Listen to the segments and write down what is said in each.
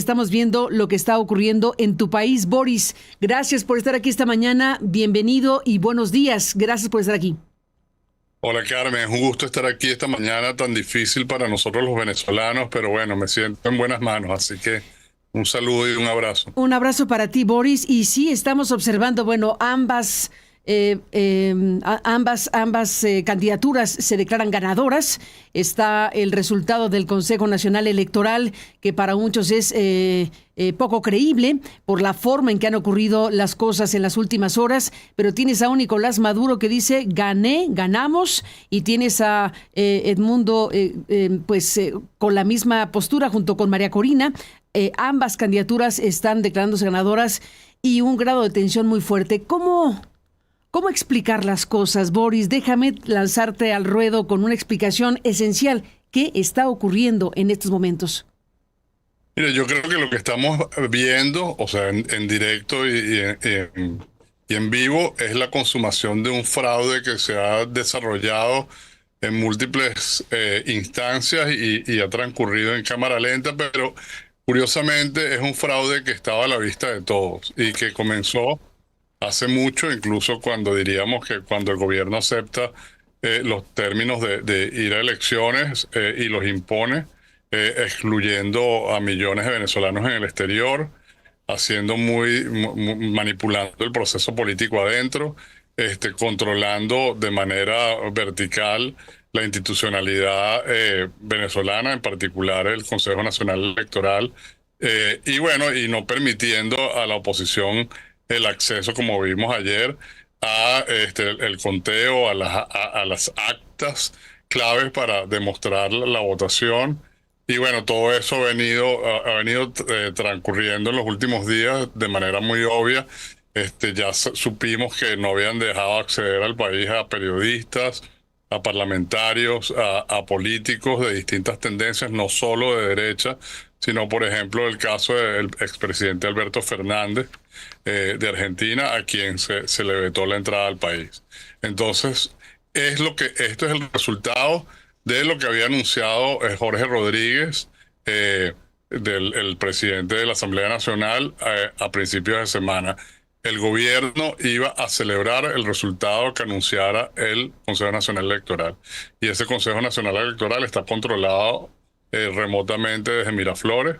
Estamos viendo lo que está ocurriendo en tu país. Boris, gracias por estar aquí esta mañana. Bienvenido y buenos días. Gracias por estar aquí. Hola Carmen, es un gusto estar aquí esta mañana tan difícil para nosotros los venezolanos, pero bueno, me siento en buenas manos, así que un saludo y un abrazo. Un abrazo para ti, Boris. Y sí, estamos observando, bueno, ambas candidaturas se declaran ganadoras. Está el resultado del Consejo Nacional Electoral, que para muchos es poco creíble por la forma en que han ocurrido las cosas en las últimas horas, pero tienes a un Nicolás Maduro que dice ganamos, y tienes a Edmundo con la misma postura junto con María Corina. Ambas candidaturas están declarándose ganadoras y un grado de tensión muy fuerte. ¿Cómo explicar las cosas, Boris? Déjame lanzarte al ruedo con una explicación esencial. ¿Qué está ocurriendo en estos momentos? Mira, yo creo que lo que estamos viendo, o sea, en directo y en vivo, es la consumación de un fraude que se ha desarrollado en múltiples instancias y ha transcurrido en cámara lenta, pero curiosamente es un fraude que estaba a la vista de todos y que comenzó hace mucho, incluso cuando diríamos que cuando el gobierno acepta los términos de ir a elecciones y los impone, excluyendo a millones de venezolanos en el exterior, haciendo manipulando el proceso político adentro, controlando de manera vertical la institucionalidad venezolana, en particular el Consejo Nacional Electoral, y bueno, y no permitiendo a la oposición el acceso, como vimos ayer, a el conteo, a las actas claves para demostrar la votación. Y bueno, todo eso ha venido transcurriendo en los últimos días de manera muy obvia. Ya supimos que no habían dejado acceder al país a periodistas, a parlamentarios, a políticos de distintas tendencias, no solo de derecha, sino, por ejemplo, el caso del expresidente Alberto Fernández de Argentina, a quien se le vetó la entrada al país. Entonces, esto es el resultado de lo que había anunciado Jorge Rodríguez, el presidente de la Asamblea Nacional, a principios de semana. El gobierno iba a celebrar el resultado que anunciara el Consejo Nacional Electoral. Y ese Consejo Nacional Electoral está controlado remotamente desde Miraflores.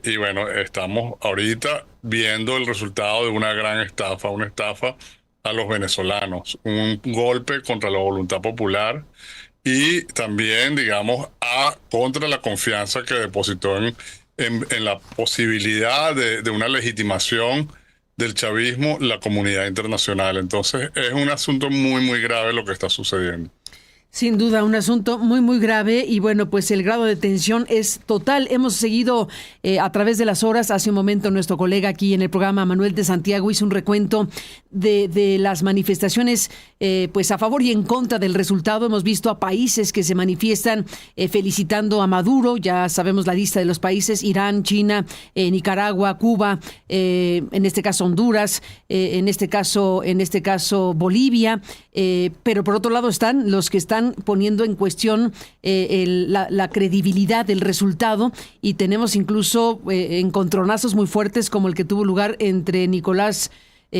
Y bueno, estamos ahorita viendo el resultado de una gran estafa, una estafa a los venezolanos, un golpe contra la voluntad popular y también, digamos, contra la confianza que depositó en la posibilidad de una legitimación del chavismo la comunidad internacional. Entonces es un asunto muy, muy grave lo que está sucediendo. Sin duda, un asunto muy, muy grave y bueno, pues el grado de tensión es total. Hemos seguido a través de las horas. Hace un momento nuestro colega aquí en el programa, Manuel de Santiago, hizo un recuento de las manifestaciones pues a favor y en contra del resultado. Hemos visto a países que se manifiestan felicitando a Maduro. Ya sabemos la lista de los países: Irán, China, Nicaragua, Cuba, en este caso Honduras, en este caso Bolivia. Pero por otro lado están los que están poniendo en cuestión la credibilidad del resultado, y tenemos incluso encontronazos muy fuertes como el que tuvo lugar entre Nicolás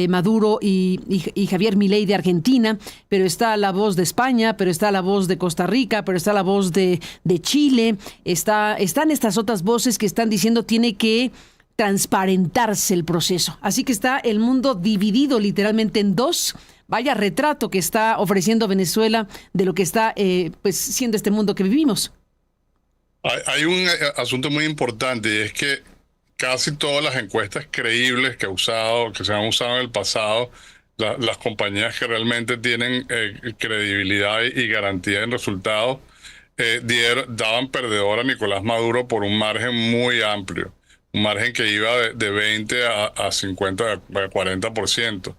Maduro y Javier Milei de Argentina, pero está la voz de España, pero está la voz de Costa Rica, pero está la voz de Chile, están estas otras voces que están diciendo tiene que transparentarse el proceso. Así que está el mundo dividido literalmente en dos. Vaya retrato que está ofreciendo Venezuela de lo que está pues siendo este mundo que vivimos. Hay un asunto muy importante, y es que casi todas las encuestas creíbles que se han usado en el pasado, las compañías que realmente tienen credibilidad y garantía en resultados, daban perdedor a Nicolás Maduro por un margen muy amplio, un margen que iba de 20 a 50, a 40%.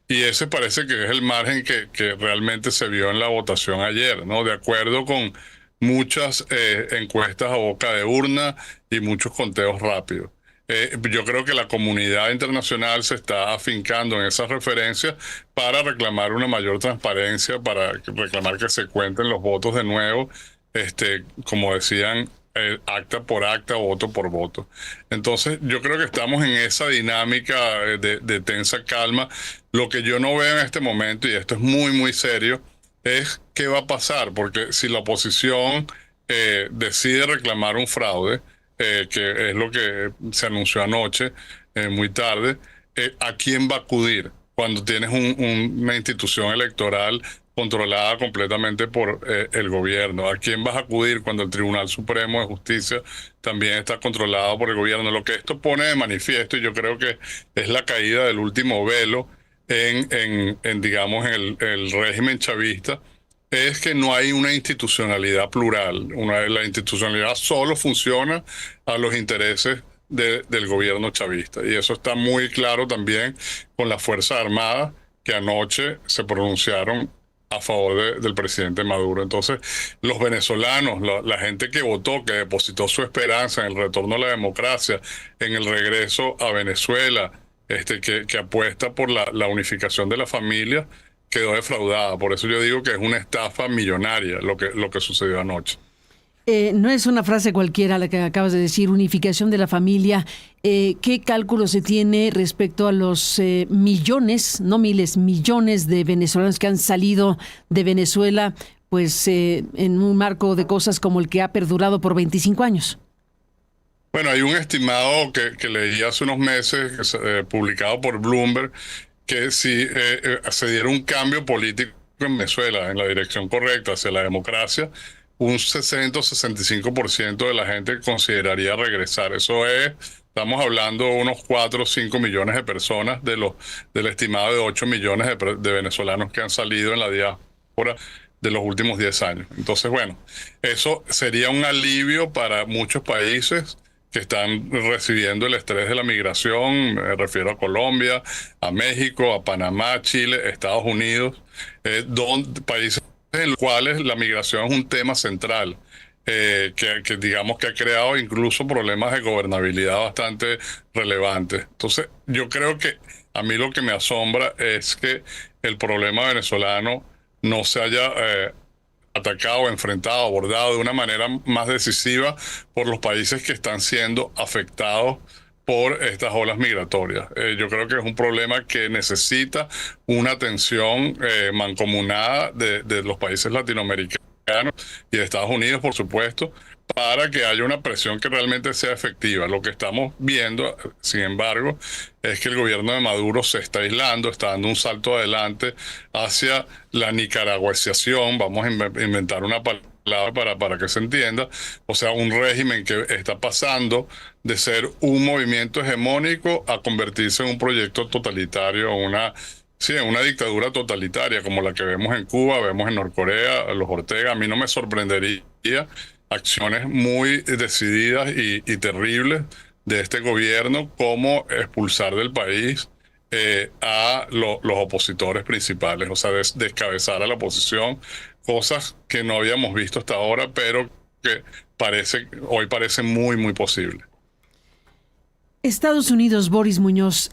Y ese parece que es el margen que realmente se vio en la votación ayer, ¿no? De acuerdo con muchas encuestas a boca de urna y muchos conteos rápidos. Yo creo que la comunidad internacional se está afincando en esas referencias para reclamar una mayor transparencia, para reclamar que se cuenten los votos de nuevo, como decían acta por acta, voto por voto. Entonces, yo creo que estamos en esa dinámica de tensa calma. Lo que yo no veo en este momento, y esto es muy, muy serio, es qué va a pasar, porque si la oposición decide reclamar un fraude, que es lo que se anunció anoche, muy tarde, ¿a quién va a acudir cuando tienes una institución electoral controlada completamente por el gobierno? ¿A quién vas a acudir cuando el Tribunal Supremo de Justicia también está controlado por el gobierno? Lo que esto pone de manifiesto, y yo creo que es la caída del último velo digamos, el régimen chavista, es que no hay una institucionalidad plural. La institucionalidad solo funciona a los intereses del gobierno chavista. Y eso está muy claro también con las Fuerzas Armadas, que anoche se pronunciaron a favor del presidente Maduro. Entonces, los venezolanos, la gente que votó, que depositó su esperanza en el retorno a la democracia, en el regreso a Venezuela, que apuesta por la unificación de la familia, quedó defraudada. Por eso yo digo que es una estafa millonaria lo que sucedió anoche. No es una frase cualquiera la que acabas de decir, unificación de la familia. ¿Qué cálculo se tiene respecto a los millones, no miles, millones de venezolanos que han salido de Venezuela, pues en un marco de cosas como el que ha perdurado por 25 años? Bueno, hay un estimado que leí hace unos meses, publicado por Bloomberg, que si se diera un cambio político en Venezuela en la dirección correcta hacia la democracia, un 60 o 65% de la gente consideraría regresar. Estamos hablando de unos 4 o 5 millones de personas del estimado de 8 millones de venezolanos que han salido en la diáspora de los últimos 10 años. Entonces, bueno, eso sería un alivio para muchos países que están recibiendo el estrés de la migración. Me refiero a Colombia, a México, a Panamá, Chile, Estados Unidos, países en los cuales la migración es un tema central, que digamos que ha creado incluso problemas de gobernabilidad bastante relevantes. Entonces, yo creo que a mí lo que me asombra es que el problema venezolano no se haya atacado, enfrentado, abordado de una manera más decisiva por los países que están siendo afectados por estas olas migratorias. Yo creo que es un problema que necesita una atención mancomunada de los países latinoamericanos y de Estados Unidos, por supuesto, para que haya una presión que realmente sea efectiva. Lo que estamos viendo, sin embargo, es que el gobierno de Maduro se está aislando, está dando un salto adelante hacia la nicaragüización. Vamos a inventar una palabra para que se entienda. O sea, un régimen que está pasando de ser un movimiento hegemónico a convertirse en un proyecto totalitario, en una dictadura totalitaria como la que vemos en Cuba, vemos en Norcorea, los Ortega. A mí no me sorprendería acciones muy decididas y terribles de este gobierno, como expulsar del país a los opositores principales, o sea, descabezar a la oposición, cosas que no habíamos visto hasta ahora, pero que hoy parece muy, muy posible. Estados Unidos, Boris Muñoz,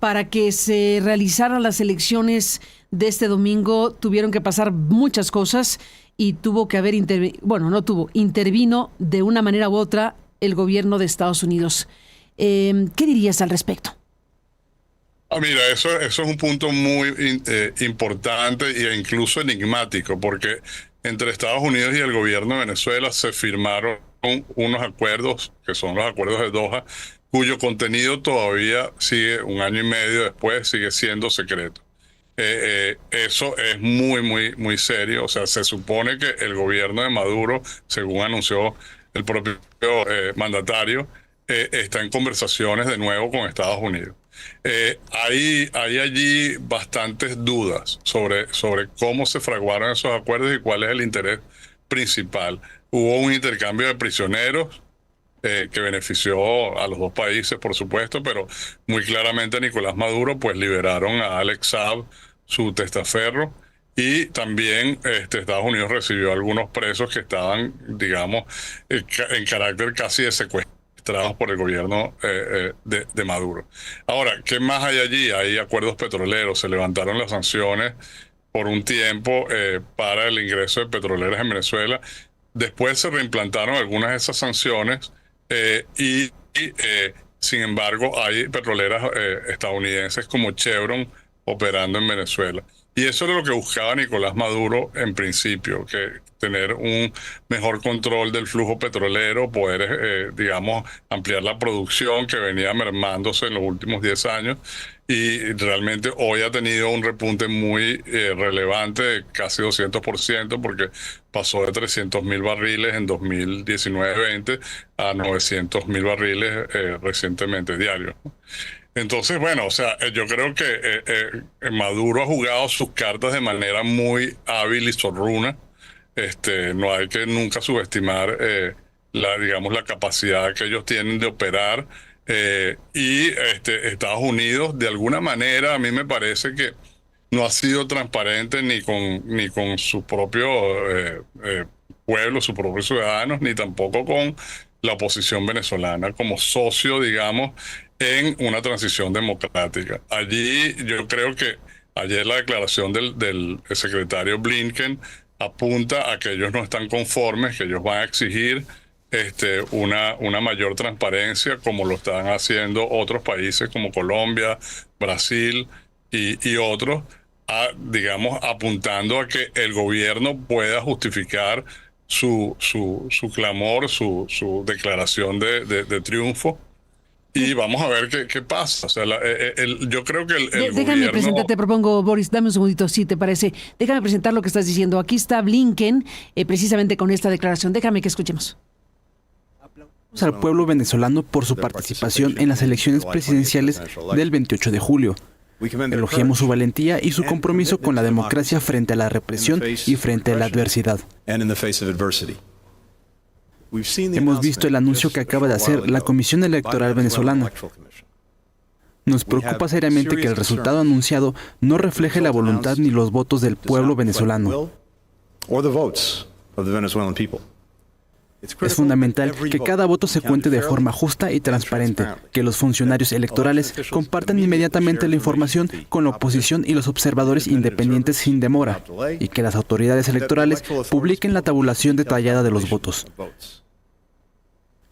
para que se realizaran las elecciones de este domingo tuvieron que pasar muchas cosas y tuvo que haber intervino de una manera u otra el gobierno de Estados Unidos. ¿Qué dirías al respecto? Mira, eso es un punto muy importante e incluso enigmático, porque entre Estados Unidos y el gobierno de Venezuela se firmaron unos acuerdos, que son los acuerdos de Doha, cuyo contenido todavía sigue, un año y medio después, sigue siendo secreto. Eso es muy, muy, muy serio. O sea, se supone que el gobierno de Maduro, según anunció el propio mandatario, está en conversaciones de nuevo con Estados Unidos. Hay allí bastantes dudas sobre cómo se fraguaron esos acuerdos y cuál es el interés principal. Hubo un intercambio de prisioneros que benefició a los dos países, por supuesto, pero muy claramente a Nicolás Maduro, pues liberaron a Alex Saab, su testaferro, y también Estados Unidos recibió algunos presos que estaban, digamos, en carácter casi de secuestrados por el gobierno de Maduro. Ahora, ¿qué más hay allí? Hay acuerdos petroleros, se levantaron las sanciones por un tiempo para el ingreso de petroleras en Venezuela, después se reimplantaron algunas de esas sanciones sin embargo, hay petroleras estadounidenses como Chevron operando en Venezuela. Y eso era lo que buscaba Nicolás Maduro en principio, que tener un mejor control del flujo petrolero, poder, digamos, ampliar la producción que venía mermándose en los últimos 10 años. Y realmente hoy ha tenido un repunte muy relevante, de casi 200%, porque pasó de 300.000 barriles en 2019-20 a 900.000 barriles recientemente diarios. Entonces, bueno, o sea, yo creo que Maduro ha jugado sus cartas de manera muy hábil y zorruna. No hay que nunca subestimar digamos, la capacidad que ellos tienen de operar. Estados Unidos, de alguna manera, a mí me parece que no ha sido transparente ni con su propio pueblo, sus propios ciudadanos, ni tampoco con la oposición venezolana como socio, digamos, en una transición democrática. Allí yo creo que ayer la declaración del secretario Blinken apunta a que ellos no están conformes, que ellos van a exigir una mayor transparencia, como lo están haciendo otros países como Colombia, Brasil y otros, digamos, apuntando a que el gobierno pueda justificar su clamor, su declaración de triunfo. Y vamos a ver qué pasa. O sea, yo creo que el Déjame gobierno... presentar, te propongo, Boris, dame un segundito, si te parece. Déjame presentar lo que estás diciendo. Aquí está Blinken, precisamente con esta declaración. Déjame que escuchemos. Al pueblo venezolano por su participación en las elecciones presidenciales del 28 de julio. Elogiamos su valentía y su compromiso con la democracia frente a la represión y frente a la adversidad. Hemos visto el anuncio que acaba de hacer la Comisión Electoral venezolana. Nos preocupa seriamente que el resultado anunciado no refleje la voluntad ni los votos del pueblo venezolano. Es fundamental que cada voto se cuente de forma justa y transparente, que los funcionarios electorales compartan inmediatamente la información con la oposición y los observadores independientes sin demora, y que las autoridades electorales publiquen la tabulación detallada de los votos.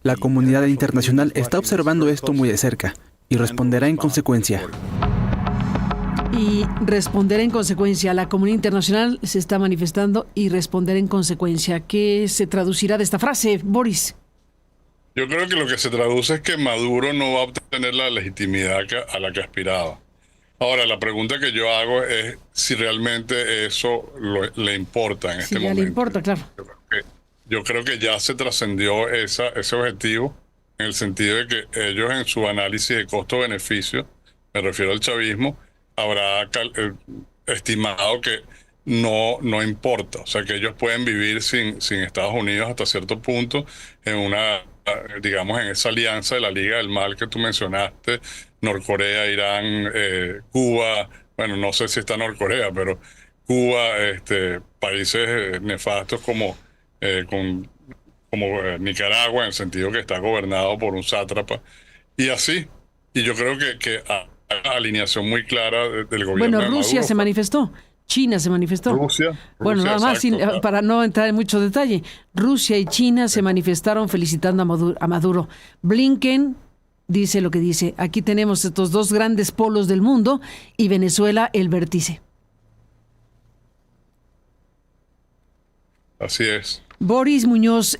La comunidad internacional está observando esto muy de cerca y responderá en consecuencia. Y responder en consecuencia. La comunidad internacional se está manifestando y responder en consecuencia. ¿Qué se traducirá de esta frase, Boris? Yo creo que lo que se traduce es que Maduro no va a obtener la legitimidad a la que aspiraba. Ahora, la pregunta que yo hago es si realmente eso le importa en este momento. Sí, le importa, claro. Yo creo que ya se trascendió ese objetivo, en el sentido de que ellos en su análisis de costo-beneficio, me refiero al chavismo, habrá estimado que no importa. O sea, que ellos pueden vivir sin Estados Unidos hasta cierto punto en digamos, en esa alianza de la Liga del Mal que tú mencionaste, Norcorea, Irán, Cuba, bueno, no sé si está Norcorea, pero Cuba, países nefastos como Nicaragua, en el sentido que está gobernado por un sátrapa, y así. Y yo creo que hay una alineación muy clara del gobierno. Bueno, de Rusia Maduro. se manifestó, China se manifestó. Bueno, nada más, exacto, para no entrar en mucho detalle, Rusia y China se manifestaron felicitando a Maduro. Blinken dice lo que dice. Aquí tenemos estos dos grandes polos del mundo y Venezuela el vértice. Así es. Boris Muñoz,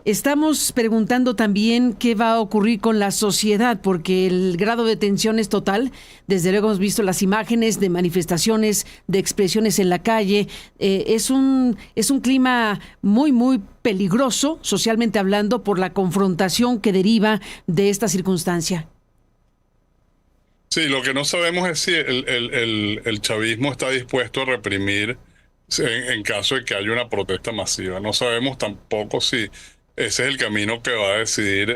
estamos preguntando también qué va a ocurrir con la sociedad, porque el grado de tensión es total. Desde luego hemos visto las imágenes de manifestaciones, de expresiones en la calle. Es un clima muy, muy peligroso, socialmente hablando, por la confrontación que deriva de esta circunstancia. Sí, lo que no sabemos es si el chavismo está dispuesto a reprimir en caso de que haya una protesta masiva. No sabemos tampoco si ese es el camino que va a decidir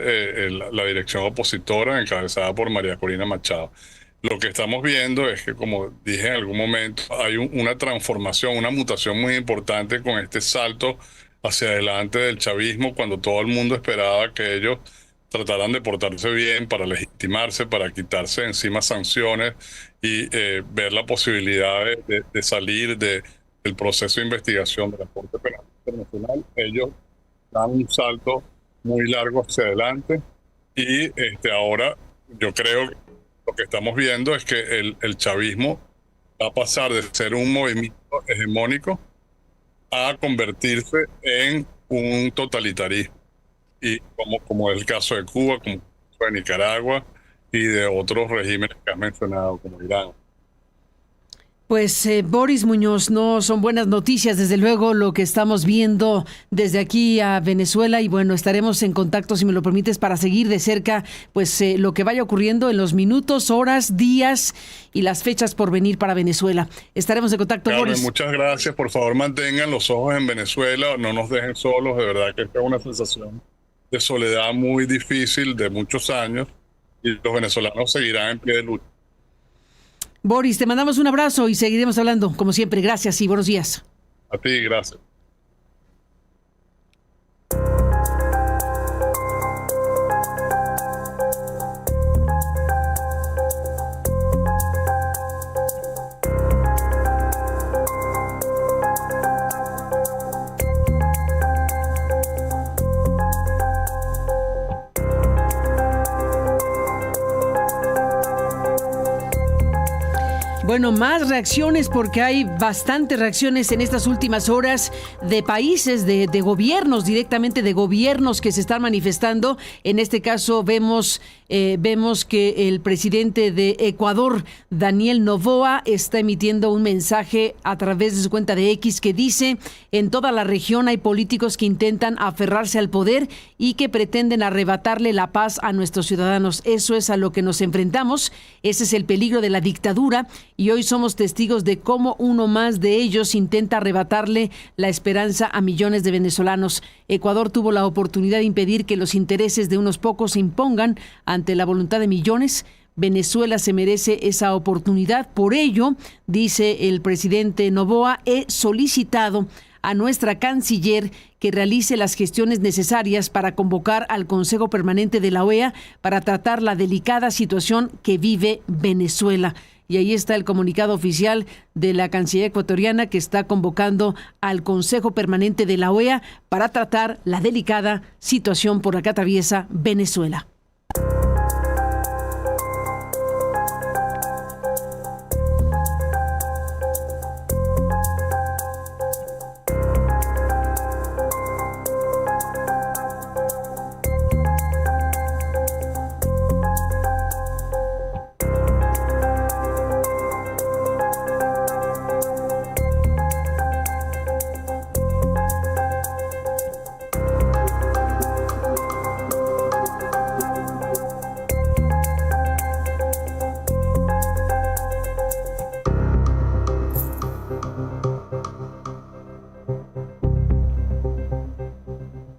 la dirección opositora encabezada por María Corina Machado. Lo que estamos viendo es que, como dije en algún momento, hay una transformación, una mutación muy importante con este salto hacia adelante del chavismo, cuando todo el mundo esperaba que ellos trataran de portarse bien para legitimarse, para quitarse encima sanciones y ver la posibilidad de salir de el proceso de investigación de la Corte Penal Internacional, ellos dan un salto muy largo hacia adelante y ahora yo creo que lo que estamos viendo es que el chavismo va a pasar de ser un movimiento hegemónico a convertirse en un totalitarismo. Y como es el caso de Cuba, como el caso de Nicaragua y de otros regímenes que has mencionado, como Irán. Pues Boris Muñoz, no son buenas noticias, desde luego, lo que estamos viendo desde aquí a Venezuela, y bueno, estaremos en contacto, si me lo permites, para seguir de cerca pues lo que vaya ocurriendo en los minutos, horas, días y las fechas por venir para Venezuela. Estaremos en contacto, Carmen, Boris. muchas gracias. Por favor, mantengan los ojos en Venezuela, no nos dejen solos. De verdad que esta es una sensación de soledad muy difícil de muchos años y los venezolanos seguirán en pie de lucha. Boris, te mandamos un abrazo y seguiremos hablando, como siempre. Gracias y buenos días. A ti, gracias. Bueno, más reacciones, porque hay bastantes reacciones en estas últimas horas de países, de gobiernos, directamente de gobiernos que se están manifestando. En este caso vemos que el presidente de Ecuador, Daniel Noboa, está emitiendo un mensaje a través de su cuenta de X que dice: en toda la región hay políticos que intentan aferrarse al poder y que pretenden arrebatarle la paz a nuestros ciudadanos. Eso es a lo que nos enfrentamos. Ese es el peligro de la dictadura. Y hoy somos testigos de cómo uno más de ellos intenta arrebatarle la esperanza a millones de venezolanos. Ecuador tuvo la oportunidad de impedir que los intereses de unos pocos se impongan ante la voluntad de millones. Venezuela se merece esa oportunidad. Por ello, dice el presidente Noboa, he solicitado a nuestra canciller que realice las gestiones necesarias para convocar al Consejo Permanente de la OEA para tratar la delicada situación que vive Venezuela. Y ahí está el comunicado oficial de la Cancillería ecuatoriana, que está convocando al Consejo Permanente de la OEA para tratar la delicada situación por la que atraviesa Venezuela.